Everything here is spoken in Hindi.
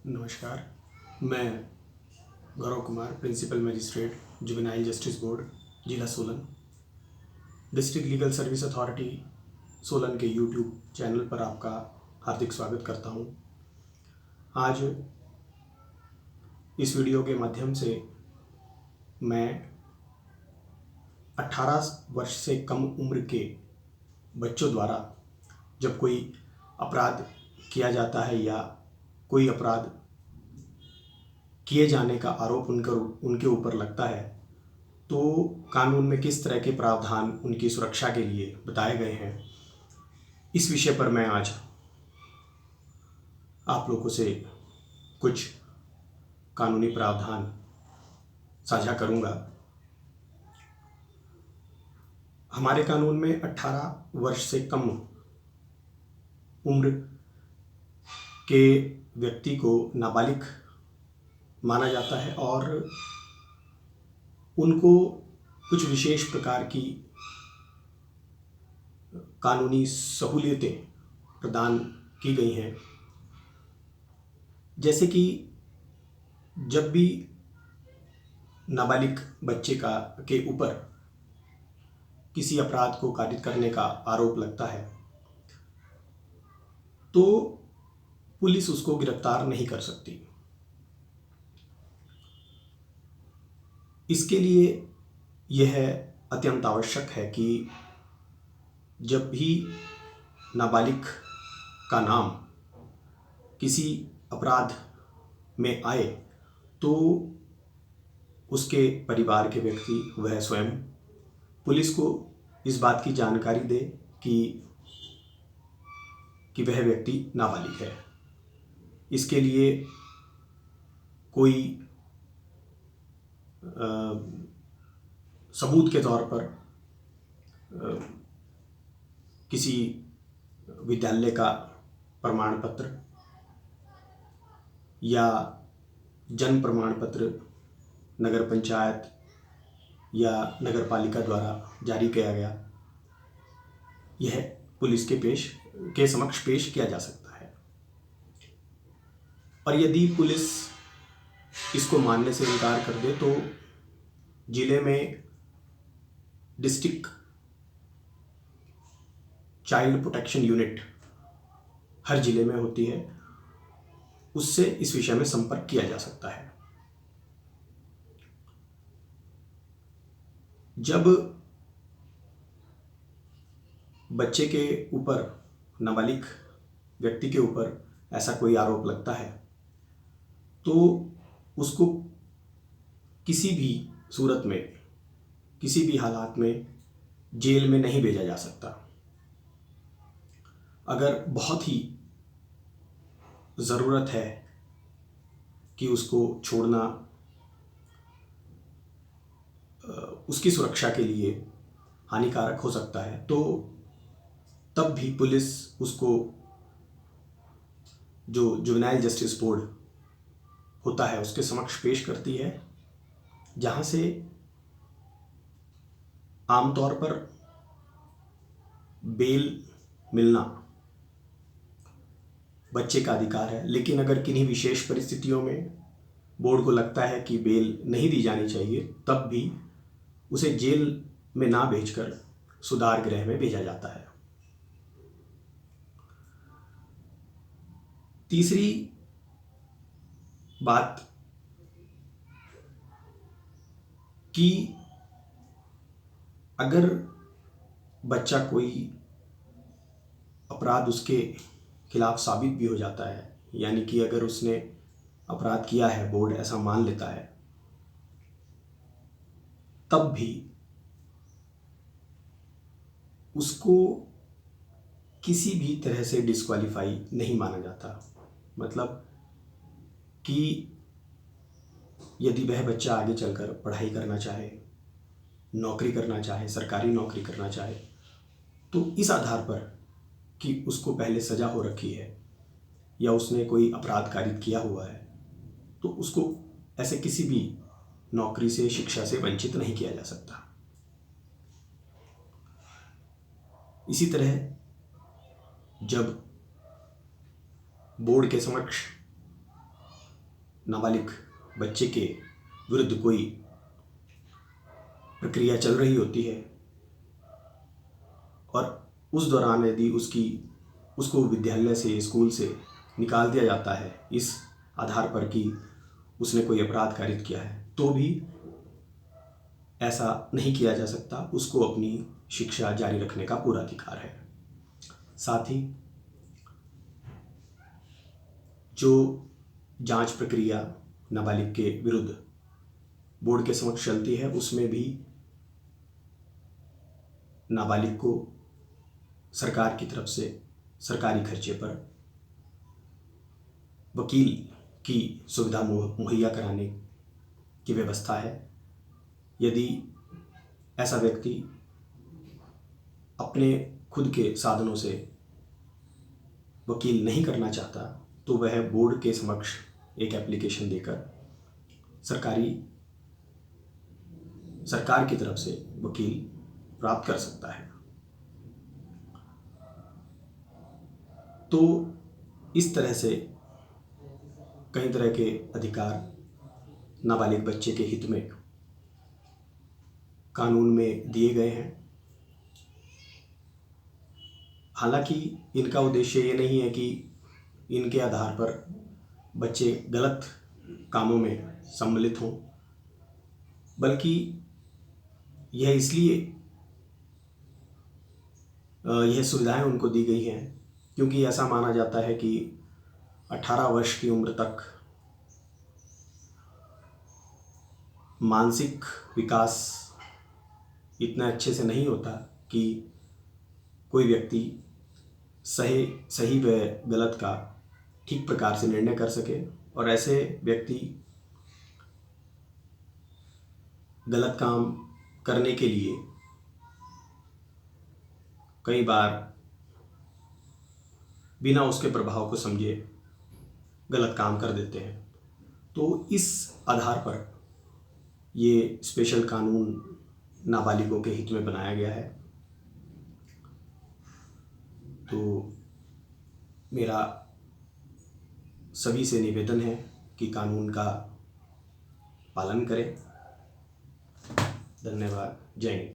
नमस्कार। मैं Gaurav Kumar, principal magistrate juvenile justice board, जिला Solan, district legal service authority Solan के यूट्यूब चैनल पर आपका हार्दिक स्वागत करता हूं। आज इस वीडियो के माध्यम से मैं 18 वर्ष से कम उम्र के बच्चों द्वारा जब कोई अपराध किया जाता है या कोई अपराध किए जाने का आरोप उनके ऊपर लगता है तो कानून में किस तरह के प्रावधान उनकी सुरक्षा के लिए बताए गए हैं, इस विषय पर मैं आज आप लोगों से कुछ कानूनी प्रावधान साझा करूंगा। हमारे कानून में 18 वर्ष से कम उम्र के व्यक्ति को नाबालिग माना जाता है और उनको कुछ विशेष प्रकार की कानूनी सहूलियतें प्रदान की गई हैं। जैसे कि जब भी नाबालिग बच्चे के ऊपर किसी अपराध को कारित करने का आरोप लगता है तो पुलिस उसको गिरफ्तार नहीं कर सकती। इसके लिए यह अत्यंत आवश्यक है कि जब भी नाबालिग का नाम किसी अपराध में आए तो उसके परिवार के व्यक्ति वह स्वयं पुलिस को इस बात की जानकारी दे कि वह व्यक्ति नाबालिग है। इसके लिए कोई सबूत के तौर पर किसी विद्यालय का प्रमाण पत्र या जन्म प्रमाण पत्र नगर पंचायत या नगर पालिका द्वारा जारी किया गया, यह पुलिस के समक्ष पेश किया जा सकता है। और यदि पुलिस इसको मानने से इनकार कर दे तो जिले में डिस्ट्रिक्ट चाइल्ड प्रोटेक्शन यूनिट हर जिले में होती है, उससे इस विषय में संपर्क किया जा सकता है। जब बच्चे के ऊपर, नाबालिग व्यक्ति के ऊपर ऐसा कोई आरोप लगता है तो उसको किसी भी सूरत में, किसी भी हालात में जेल में नहीं भेजा जा सकता। अगर बहुत ही ज़रूरत है कि उसको छोड़ना उसकी सुरक्षा के लिए हानिकारक हो सकता है तो तब भी पुलिस उसको जो जुवेनाइल जस्टिस बोर्ड होता है उसके समक्ष पेश करती है, जहाँ से आमतौर पर बेल मिलना बच्चे का अधिकार है। लेकिन अगर किन्हीं विशेष परिस्थितियों में बोर्ड को लगता है कि बेल नहीं दी जानी चाहिए, तब भी उसे जेल में ना भेजकर सुधार गृह में भेजा जाता है। तीसरी बात कि अगर बच्चा कोई अपराध उसके खिलाफ साबित भी हो जाता है, यानी कि अगर उसने अपराध किया है, बोर्ड ऐसा मान लेता है, तब भी उसको किसी भी तरह से डिस्क्वालीफाई नहीं माना जाता। मतलब कि यदि वह बच्चा आगे चलकर पढ़ाई करना चाहे, नौकरी करना चाहे, सरकारी नौकरी करना चाहे, तो इस आधार पर कि उसको पहले सज़ा हो रखी है या उसने कोई अपराध कारित किया हुआ है तो उसको ऐसे किसी भी नौकरी से, शिक्षा से वंचित नहीं किया जा सकता। इसी तरह जब बोर्ड के समक्ष नाबालिग बच्चे के विरुद्ध कोई प्रक्रिया चल रही होती है और उस दौरान यदि उसको विद्यालय से, स्कूल से निकाल दिया जाता है इस आधार पर कि उसने कोई अपराध कारित किया है, तो भी ऐसा नहीं किया जा सकता। उसको अपनी शिक्षा जारी रखने का पूरा अधिकार है। साथ ही जो जांच प्रक्रिया नाबालिग के विरुद्ध बोर्ड के समक्ष चलती है, उसमें भी नाबालिग को सरकार की तरफ से सरकारी खर्चे पर वकील की सुविधा मुहैया कराने की व्यवस्था है। यदि ऐसा व्यक्ति अपने खुद के साधनों से वकील नहीं करना चाहता, तो वह बोर्ड के समक्ष एक एप्लीकेशन देकर सरकार की तरफ से वकील प्राप्त कर सकता है। तो इस तरह से कई तरह के अधिकार नाबालिग बच्चे के हित में कानून में दिए गए हैं। हालांकि इनका उद्देश्य ये नहीं है कि इनके आधार पर बच्चे गलत कामों में सम्मिलित हों, बल्कि यह इसलिए यह सुविधाएं उनको दी गई हैं क्योंकि ऐसा माना जाता है कि 18 वर्ष की उम्र तक मानसिक विकास इतना अच्छे से नहीं होता कि कोई व्यक्ति सही व गलत का ठीक प्रकार से निर्णय कर सके, और ऐसे व्यक्ति गलत काम करने के लिए कई बार बिना उसके प्रभाव को समझे गलत काम कर देते हैं। तो इस आधार पर ये स्पेशल कानून नाबालिगों के हित में बनाया गया है। तो मेरा सभी से निवेदन है कि कानून का पालन करें। धन्यवाद। जय हिंद।